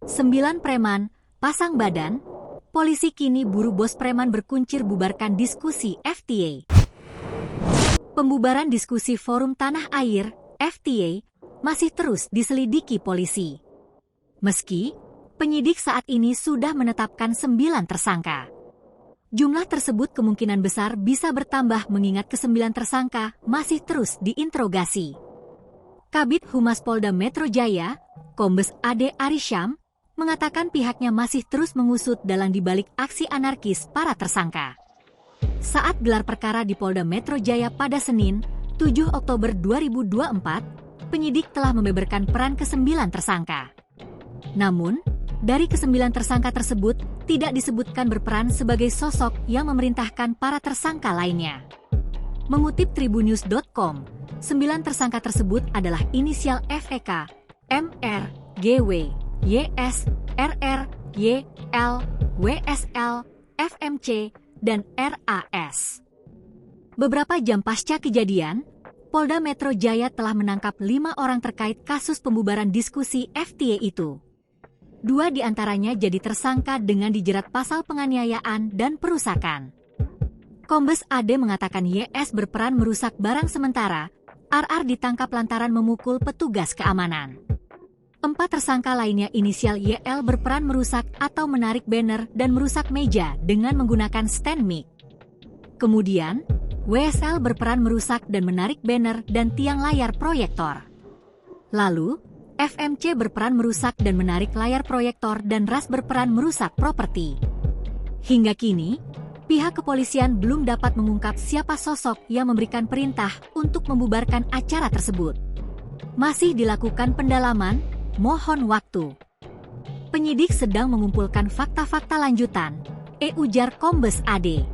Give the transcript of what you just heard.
9 preman, pasang badan, polisi kini buru bos preman berkuncir bubarkan diskusi FTA. Pembubaran diskusi Forum Tanah Air, FTA, masih terus diselidiki polisi. Meski, penyidik saat ini sudah menetapkan 9 tersangka. Jumlah tersebut kemungkinan besar bisa bertambah mengingat ke-9 tersangka masih terus diinterogasi. Kabid Humas Polda Metro Jaya, Kombes Ade Arisyam, mengatakan pihaknya masih terus mengusut dalang dibalik aksi anarkis para tersangka. Saat gelar perkara di Polda Metro Jaya pada Senin, 7 Oktober 2024, penyidik telah membeberkan peran ke-9 tersangka. Namun, dari ke-9 tersangka tersebut tidak disebutkan berperan sebagai sosok yang memerintahkan para tersangka lainnya. Mengutip Tribunnews.com, 9 tersangka tersebut adalah inisial FEK, MR, GW, YS, RR, YL, WSL, FMC, dan RAS. Beberapa jam pasca kejadian, Polda Metro Jaya telah menangkap 5 orang terkait kasus pembubaran diskusi FTA itu. 2 diantaranya jadi tersangka dengan dijerat pasal penganiayaan dan perusakan. Kombes Ade mengatakan YS berperan merusak barang sementara, RR ditangkap lantaran memukul petugas keamanan. 4 tersangka lainnya inisial YL berperan merusak atau menarik banner dan merusak meja dengan menggunakan stand mic. Kemudian, WSL berperan merusak dan menarik banner dan tiang layar proyektor. Lalu, FMC berperan merusak dan menarik layar proyektor dan RAS berperan merusak properti. Hingga kini, pihak kepolisian belum dapat mengungkap siapa sosok yang memberikan perintah untuk membubarkan acara tersebut. Masih dilakukan pendalaman, mohon waktu. Penyidik sedang mengumpulkan fakta-fakta lanjutan, ujar Kombes Ade.